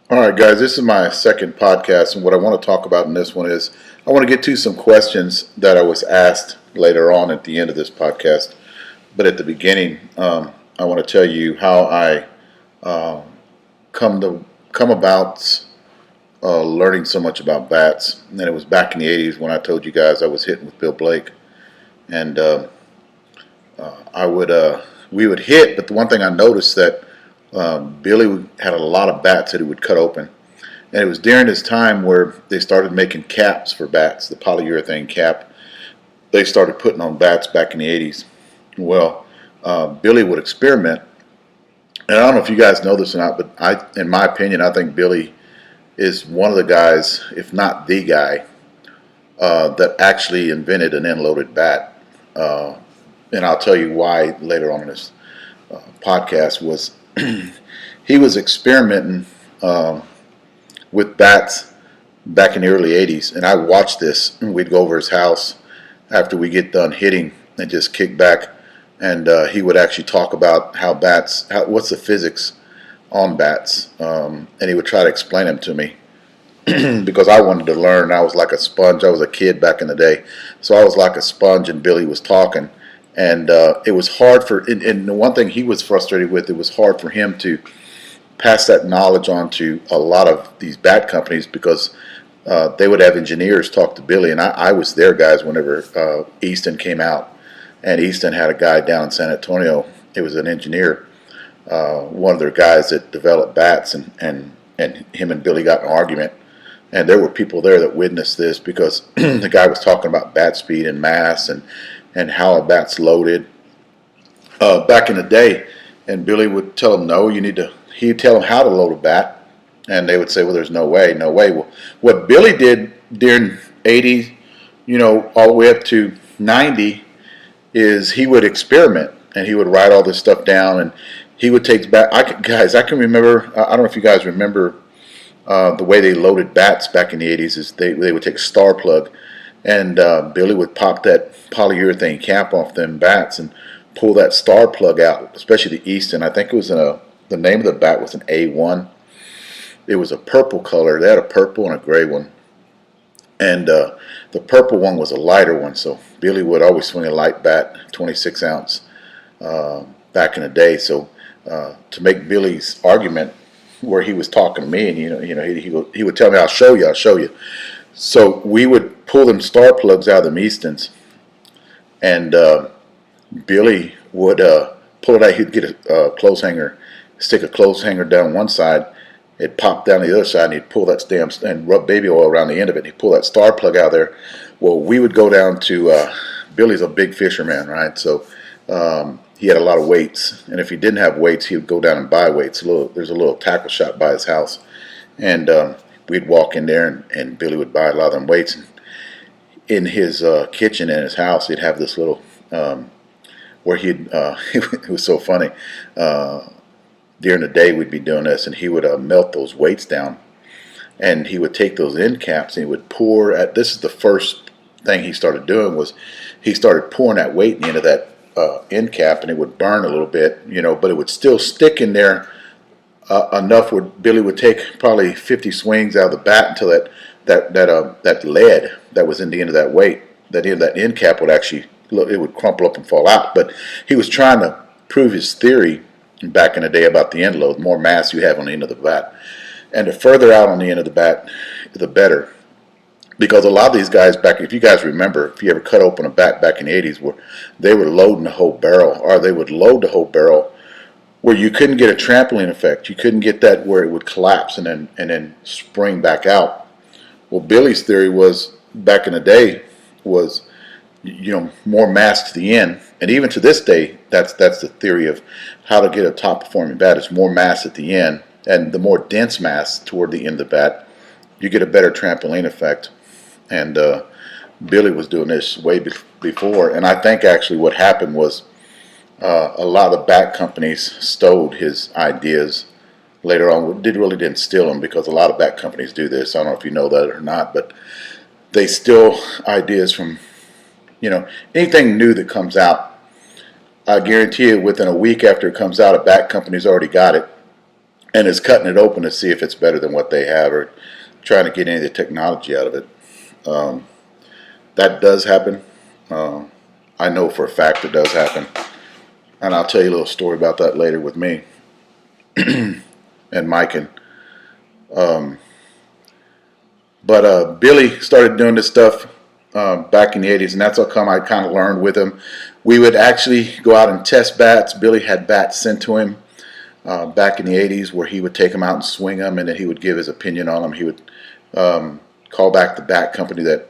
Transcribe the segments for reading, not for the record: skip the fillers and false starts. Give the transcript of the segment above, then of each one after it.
All right, guys, this is my second podcast, and what I want to talk about in this one is I want to get to some questions that I was asked later on at the end of this podcast. But at the beginning, I want to tell you how I um, come about learning so much about bats. And it was back in the '80s when I told you guys I was hitting with Bill Blake, and I would we would hit. But the one thing I noticed that Billy had a lot of bats that he would cut open. And it was during this time where they started making caps for bats, the polyurethane cap. They started putting on bats back in the '80s. Well, Billy would experiment, and I don't know if you guys know this or not, but in my opinion, I think Billy is one of the guys, if not the guy, that actually invented an end-loaded bat. Uh, and I'll tell you why later on in this podcast. Was he was experimenting with bats back in the early '80s, and I watched this. And we'd go over his house after we get done hitting and just kick back, and he would actually talk about what's the physics on bats, and he would try to explain them to me because I wanted to learn. I was like a sponge. I was a kid back in the day, so I was like a sponge, and Billy was talking, and it was hard for. And the one thing he was frustrated with, it was hard for him to pass that knowledge on to a lot of these bat companies because they would have engineers talk to Billy, and I was there, guys, whenever Easton came out, and Easton had a guy down in San Antonio. It was an engineer, one of their guys that developed bats, and him and Billy got in an argument, and there were people there that witnessed this because the guy was talking about bat speed and mass and how a bat's loaded back in the day, and Billy would tell him, no, you need to. He'd tell them how to load a bat, and they would say, well, there's no way, no way. Well, what Billy did during '80, all the way up to '90, is he would experiment, and he would write all this stuff down, and he would take back. I can remember. I don't know if you guys remember the way they loaded bats back in the '80s. Is they would take a star plug, and Billy would pop that polyurethane cap off them bats and pull that star plug out, especially the Easton. I think it was the name of the bat was an A1. It was a purple color. They had a purple and a gray one. And the purple one was a lighter one. So Billy would always swing a light bat, 26 ounce, back in the day. So to make Billy's argument where he was talking to me, and he would tell me, I'll show you. So we would pull them star plugs out of the Eastons, and Billy would pull it out. He'd get a clothes hanger, stick a clothes hanger down one side, it'd pop down the other side, and he'd pull that stamp and rub baby oil around the end of it, and he'd pull that star plug out there. Well, we would go down to, Billy's a big fisherman, right? So he had a lot of weights, and if he didn't have weights, he would go down and buy weights. There's a little tackle shop by his house, and we'd walk in there, and Billy would buy a lot of them weights. And in his kitchen in his house, he'd have this little, where it was so funny, during the day we'd be doing this, and he would melt those weights down, and he would take those end caps and he would pour this is the first thing he started doing, was he started pouring that weight into that end cap, and it would burn a little bit, but it would still stick in there enough where Billy would take probably 50 swings out of the bat until that lead that was in the end of that weight, that end cap would actually, it would crumple up and fall out. But he was trying to prove his theory back in the day about the end load. The more mass you have on the end of the bat, and the further out on the end of the bat, the better. Because a lot of these guys back, if you guys remember, if you ever cut open a bat back in the '80s, where they were loading the whole barrel, or they would load the whole barrel where you couldn't get a trampoline effect. You couldn't get that where it would collapse and then spring back out. Well, Billy's theory was back in the day was, more mass to the end, and even to this day, that's the theory of how to get a top performing bat. It's more mass at the end, and the more dense mass toward the end of the bat, you get a better trampoline effect. And Billy was doing this way before, and I think actually what happened was a lot of the bat companies stole his ideas later on. Didn't steal them, because a lot of bat companies do this. I don't know if you know that or not, but they steal ideas from, anything new that comes out. I guarantee you within a week after it comes out, a bat company's already got it, and is cutting it open to see if it's better than what they have, or trying to get any of the technology out of it. Um, that does happen. Uh, I know for a fact it does happen, and I'll tell you a little story about that later with me and Mike. And Billy started doing this stuff back in the 80s, and that's how come I kind of learned with him. We would actually go out and test bats. Billy had bats sent to him back in the 80s where he would take them out and swing them, and then he would give his opinion on them. He would call back the bat company that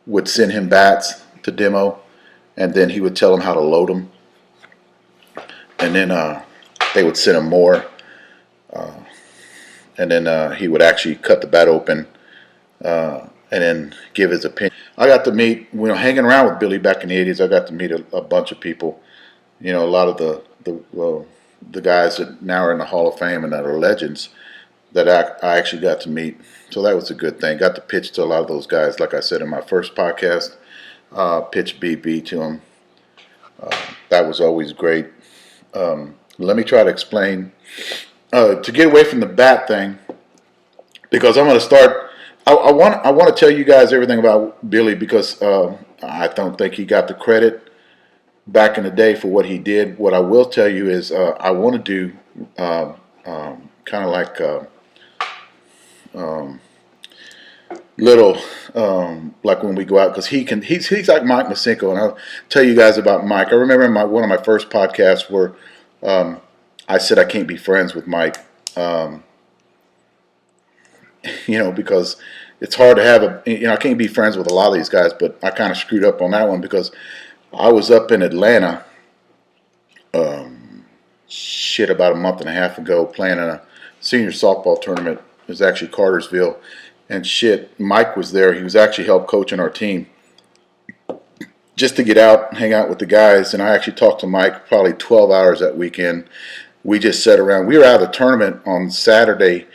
would send him bats to demo, and then he would tell them how to load them. And then they would send him more. And then he would actually cut the bat open and then give his opinion. I got to meet, hanging around with Billy back in the 80s, I got to meet a bunch of people. A lot of the guys that now are in the Hall of Fame and that are legends that I actually got to meet. So that was a good thing. Got to pitch to a lot of those guys. Like I said in my first podcast, pitched BB to them. That was always great. Let me try to explain. To get away from the bat thing, because I'm going to start. I want to tell you guys everything about Billy, because I don't think he got the credit back in the day for what he did. What I will tell you is I want to do kind of like little like when we go out, because he's like Mike Masenko, and I'll tell you guys about Mike. I remember one of my first podcasts where I said I can't be friends with Mike, because it's hard to have I can't be friends with a lot of these guys, but I kind of screwed up on that one because I was up in Atlanta, about a month and a half ago, playing in a senior softball tournament. It was actually Cartersville, and Mike was there. He was actually help coaching our team, just to get out and hang out with the guys. And I actually talked to Mike probably 12 hours that weekend. We just sat around. We were out of the tournament on Saturday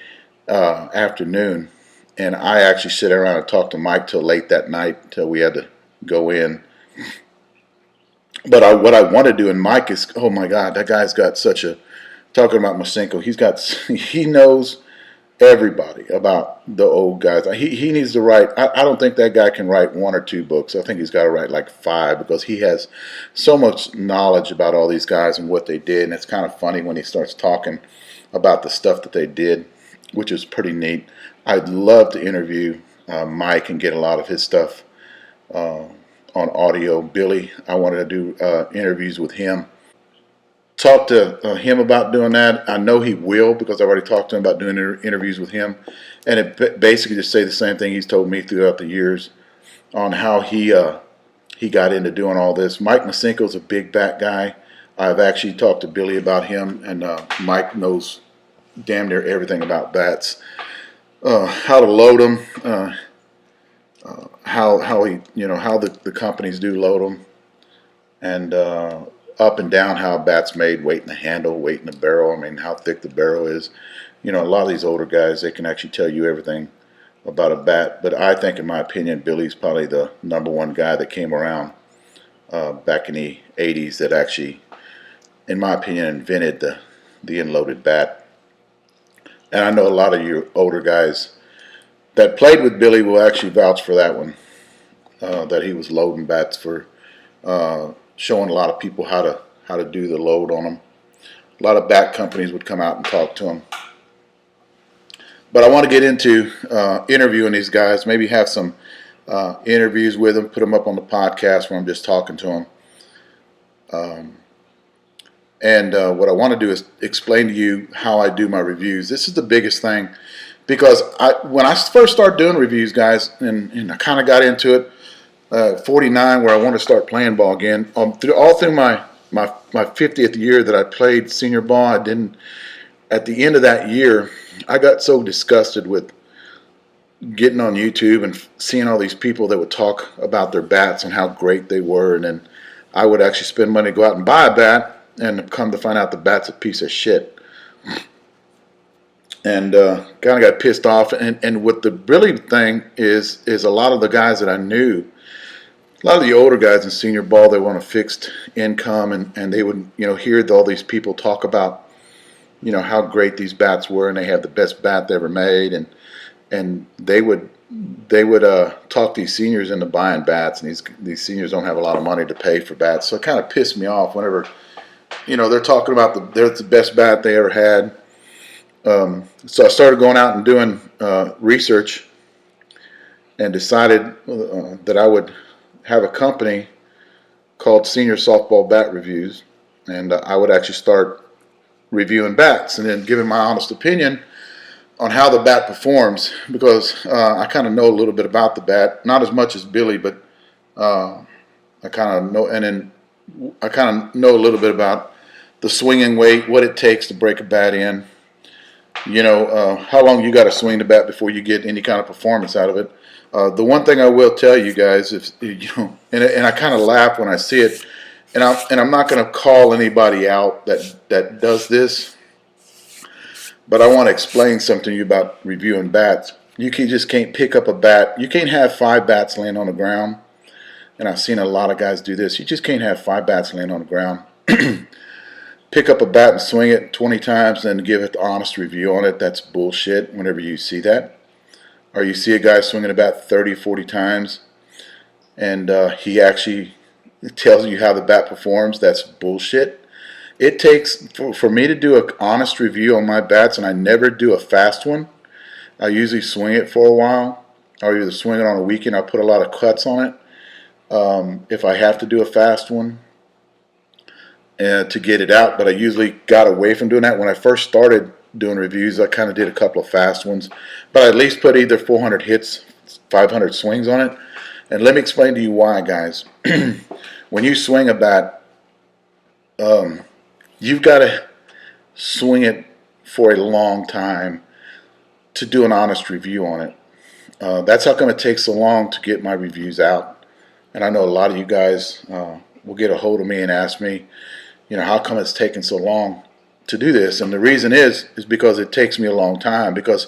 afternoon, and I actually sat around and talked to Mike till late that night, till we had to go in. But what I want to do, and Mike is, oh my God, that guy's got talking about Masenko, he knows everybody about the old guys. He needs to write. I don't think that guy can write 1 or 2 books. I think he's got to write like 5, because he has so much knowledge about all these guys and what they did. And it's kind of funny when he starts talking about the stuff that they did, which is pretty neat. I'd love to interview Mike and get a lot of his stuff on audio. Billy, I wanted to do interviews with him. Talk to him about doing that. I know he will, because I've already talked to him about doing interviews with him, and it basically just say the same thing he's told me throughout the years on how he got into doing all this. Mike Masenko's a big bat guy. I've actually talked to Billy about him, and Mike knows damn near everything about bats, how to load them, how the companies do load them, and up and down how a bat's made, weight in the handle, weight in the barrel. I mean, how thick the barrel is. A lot of these older guys, they can actually tell you everything about a bat. But I think, in my opinion, Billy's probably the #1 guy that came around back in the 80s that actually, in my opinion, invented the end-loaded bat. And I know a lot of you older guys that played with Billy will actually vouch for that one, that he was loading bats for showing a lot of people how to do the load on them. A lot of bat companies would come out and talk to him. But I want to get into interviewing these guys, maybe have some interviews with them, put them up on the podcast where I'm just talking to them. And what I want to do is explain to you how I do my reviews. This is the biggest thing, because when I first started doing reviews, guys, and I kind of got into it, 49, where I want to start playing ball again. All through my 50th year that I played senior ball, at the end of that year, I got so disgusted with getting on YouTube and seeing all these people that would talk about their bats and how great they were, and then I would actually spend money to go out and buy a bat, and come to find out the bat's a piece of shit. And kind of got pissed off. And what the really thing is a lot of the guys that I knew, a lot of the older guys in senior ball, they want a fixed income, and they would hear all these people talk about how great these bats were, and they have the best bat they ever made, and they would talk these seniors into buying bats, and these seniors don't have a lot of money to pay for bats, so it kind of pissed me off whenever they're talking about they're the best bat they ever had. So I started going out and doing research, and decided that I would have a company called Senior Softball Bat Reviews, and I would actually start reviewing bats and then giving my honest opinion on how the bat performs, because I kind of know a little bit about the bat, not as much as Billy, but I kind of know, and then I kind of know a little bit about the swinging weight, what it takes to break a bat in, how long you got to swing the bat before you get any kind of performance out of it. The one thing I will tell you guys, and I kind of laugh when I see it, and I'm not going to call anybody out that does this, but I want to explain something to you about reviewing bats. You just can't pick up a bat. You can't have 5 bats laying on the ground, and I've seen a lot of guys do this. You just can't have 5 bats laying on the ground. Pick up a bat and swing it 20 times and give it the honest review on it. That's bullshit whenever you see that. Or you see a guy swinging a bat 30, 40 times, and he actually tells you how the bat performs. That's bullshit. It takes, for me to do an honest review on my bats, and I never do a fast one. I usually swing it for a while. I'll either swing it on a weekend. I put a lot of cuts on it if I have to do a fast one to get it out. But I usually got away from doing that. When I first started doing reviews, I kind of did a couple of fast ones. But I at least put either 400 hits, 500 swings on it. And let me explain to you why, guys. When you swing a bat, you've got to swing it for a long time to do an honest review on it. That's how come it takes so long to get my reviews out. And I know a lot of you guys will get a hold of me and ask me, how come it's taking so long to do this? And the reason is because it takes me a long time, because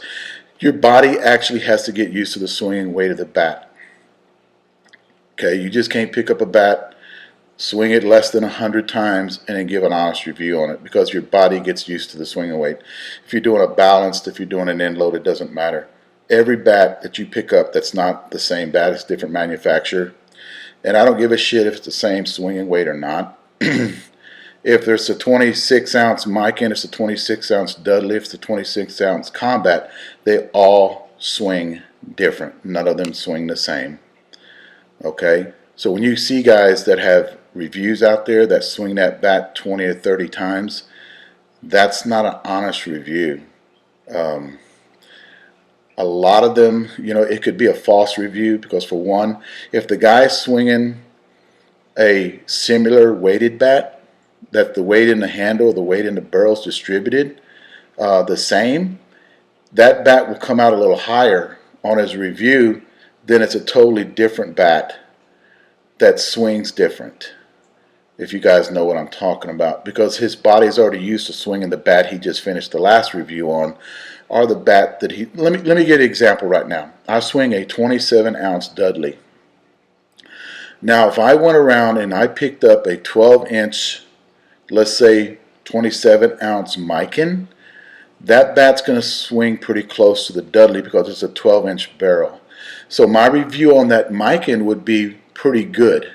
your body actually has to get used to the swinging weight of the bat. Okay, you just can't pick up a bat, swing it less than 100 times, and then give an honest review on it, because your body gets used to the swinging weight. If you're doing a balanced, if you're doing an end load, it doesn't matter. Every bat that you pick up that's not the same bat, it's different manufacturer. And I don't give a shit if it's the same swinging weight or not. If there's a 26-ounce Mikan, it's a 26-ounce Dudley, if it's a 26-ounce Combat, they all swing different. None of them swing the same. Okay? So when you see guys that have reviews out there that swing that bat 20 or 30 times, that's not an honest review. A lot of them, it could be a false review, because for one, if the guy's swinging a similar weighted bat, that the weight in the handle, the weight in the barrel is distributed the same, that bat will come out a little higher on his review. Then it's a totally different bat that swings different, if you guys know what I'm talking about, because his body's already used to swinging the bat he just finished the last review on, or the bat that he, let me get an example right now. I swing a 27-ounce Dudley. Now if I went around and I picked up a 12-inch, let's say 27-ounce Mikan, that bat's going to swing pretty close to the Dudley, because it's a 12-inch barrel. So my review on that Mikan would be pretty good.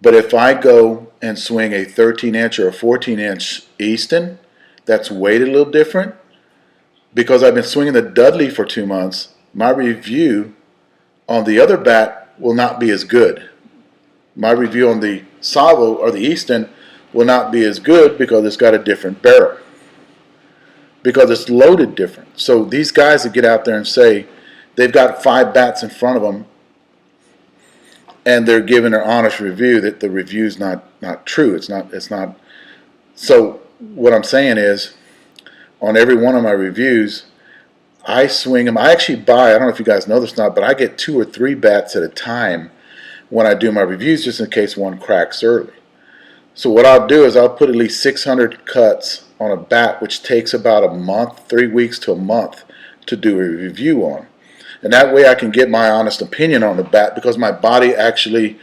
But if I go and swing a 13-inch or a 14-inch Easton, that's weighted a little different, because I've been swinging the Dudley for 2 months, my review on the other bat will not be as good. My review on the Savo or the Easton will not be as good, because it's got a different barrel, because it's loaded different. So these guys that get out there and say they've got 5 bats in front of them, and they're giving their honest review, that the review's not true. It's not. So what I'm saying is, on every one of my reviews, I swing them. I actually buy, I don't know if you guys know this or not, but I get 2 or 3 bats at a time when I do my reviews, just in case one cracks early. So what I'll do is I'll put at least 600 cuts on a bat, which takes about a month, 3 weeks to a month to do a review on. And that way I can get my honest opinion on the bat, because my body actually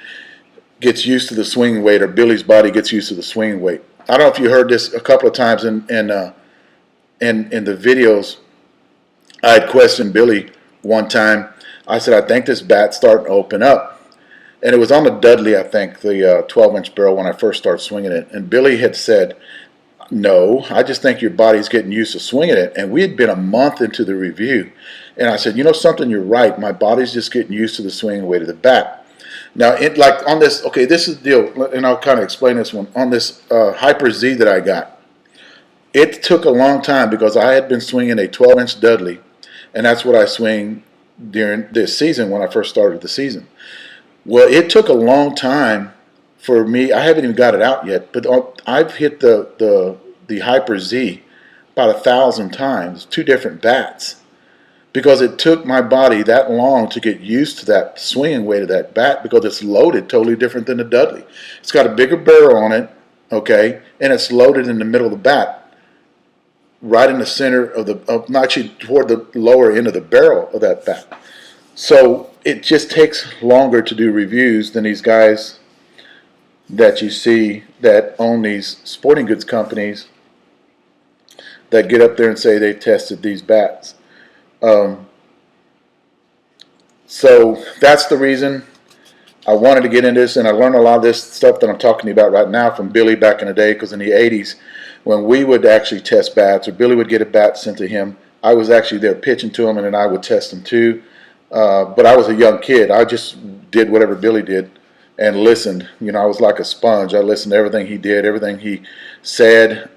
gets used to the swing weight, or Billy's body gets used to the swing weight. I don't know if you heard this a couple of times in the videos. I had questioned Billy one time. I said, I think this bat's starting to open up. And it was on the Dudley, I think, the 12-inch barrel when I first started swinging it. And Billy had said, no, I just think your body's getting used to swinging it. And we had been a month into the review. And I said, you know something, you're right. My body's just getting used to the swinging weight of the bat. Now, like on this, okay, this is the deal, and I'll kind of explain this one. On this Hyper Z that I got, it took a long time because I had been swinging a 12-inch Dudley, and that's what I swing during this season when I first started the season. Well, it took a long time for me. I haven't even got it out yet, but I've hit the Hyper Z about 1,000 times, 2 different bats, because it took my body that long to get used to that swinging weight of that bat because it's loaded totally different than the Dudley. It's got a bigger barrel on it, okay, and it's loaded in the middle of the bat, right in the center of actually toward the lower end of the barrel of that bat. So it just takes longer to do reviews than these guys that you see that own these sporting goods companies that get up there and say they've tested these bats. So that's the reason I wanted to get into this, and I learned a lot of this stuff that I'm talking to you about right now from Billy back in the day, because in the 80s, when we would actually test bats, or Billy would get a bat sent to him, I was actually there pitching to him, and then I would test them too. But I was a young kid. I just did whatever Billy did and listened. You know, I was like a sponge. I listened to everything he did, everything he said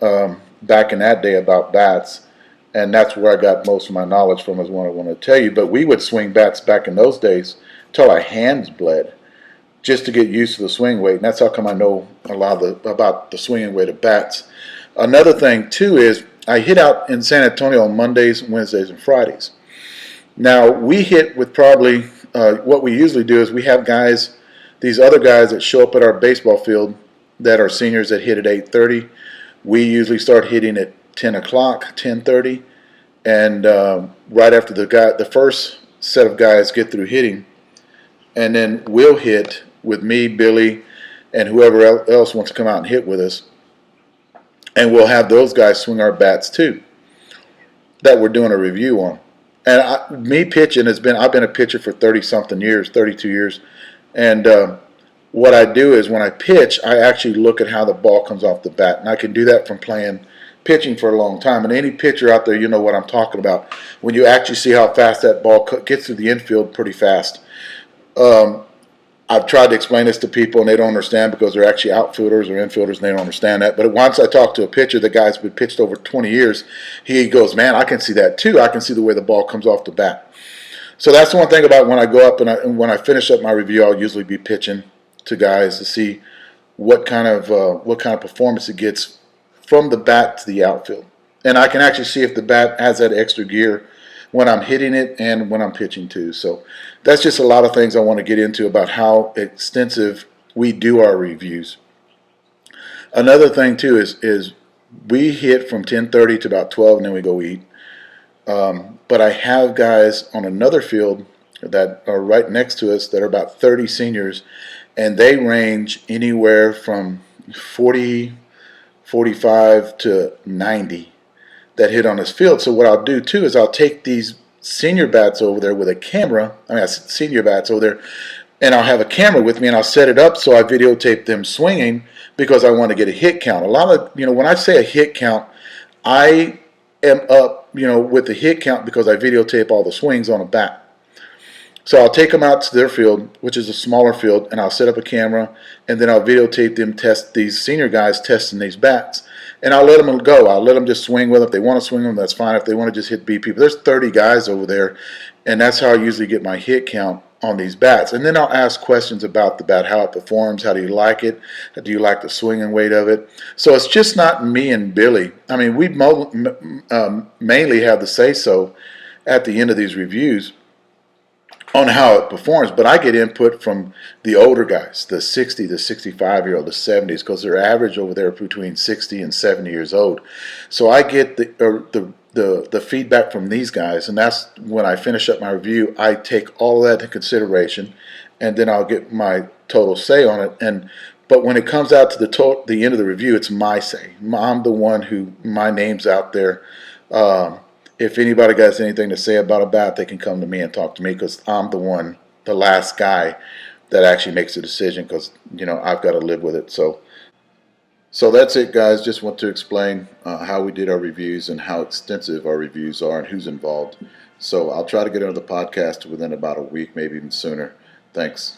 back in that day about bats. And that's where I got most of my knowledge from, is what I want to tell you. But we would swing bats back in those days till our hands bled, just to get used to the swing weight. And that's how come I know a lot about the swinging weight of bats. Another thing, too, is I hit out in San Antonio on Mondays, Wednesdays, and Fridays. Now, we hit with probably, what we usually do is we have guys, these other guys that show up at our baseball field that are seniors that hit at 8:30. We usually start hitting at 10 o'clock, 10:30, and right after the first set of guys get through hitting, and then we'll hit with me, Billy, and whoever else wants to come out and hit with us, and we'll have those guys swing our bats too, that we're doing a review on. And me pitching I've been a pitcher for 30-something years, 32 years, and what I do is when I pitch, I actually look at how the ball comes off the bat, and I can do that from playing pitching for a long time. And any pitcher out there, you know what I'm talking about. When you actually see how fast that ball gets through the infield pretty fast. I've tried to explain this to people, and they don't understand because they're actually outfielders or infielders, and they don't understand that. But once I talk to a pitcher, the guy's been pitched over 20 years, he goes, man, I can see that too. I can see the way the ball comes off the bat. So that's the one thing about when I go up and when I finish up my review, I'll usually be pitching to guys to see what kind of performance it gets from the bat to the outfield. And I can actually see if the bat has that extra gear when I'm hitting it and when I'm pitching too. So that's just a lot of things I want to get into about how extensive we do our reviews. Another thing too is we hit from 10:30 to about 12, and then we go eat. But I have guys on another field that are right next to us that are about 30 seniors, and they range anywhere from 40, 45 to 90 that hit on this field. So what I'll do too is I'll take these senior bats over there with a camera. Senior bats over there, and I'll have a camera with me, and I'll set it up so I videotape them swinging because I want to get a hit count. A lot of, when I say a hit count, I am up, with the hit count because I videotape all the swings on a bat. So I'll take them out to their field, which is a smaller field, and I'll set up a camera, and then I'll videotape them test these senior guys testing these bats. And I'll let them go. I'll let them just swing with them. If they want to swing them, that's fine. If they want to just hit beat people, there's 30 guys over there, and that's how I usually get my hit count on these bats. And then I'll ask questions about the bat, how it performs, how do you like it, do you like the swinging weight of it. So it's just not me and Billy. We mainly have the say-so at the end of these reviews on how it performs, but I get input from the older guys, the 60, the 65-year-old, the 70s, because they're average over there between 60 and 70 years old. So I get the feedback from these guys, and that's when I finish up my review. I take all of that into consideration, and then I'll get my total say on it. And But when it comes out to the end of the review, it's my say. I'm the one who, my name's out there. Um, if anybody has anything to say about a bat, they can come to me and talk to me, because I'm the one, the last guy that actually makes the decision, because I've got to live with it. So that's it, guys. Just want to explain how we did our reviews and how extensive our reviews are and who's involved. So I'll try to get another podcast within about a week, maybe even sooner. Thanks.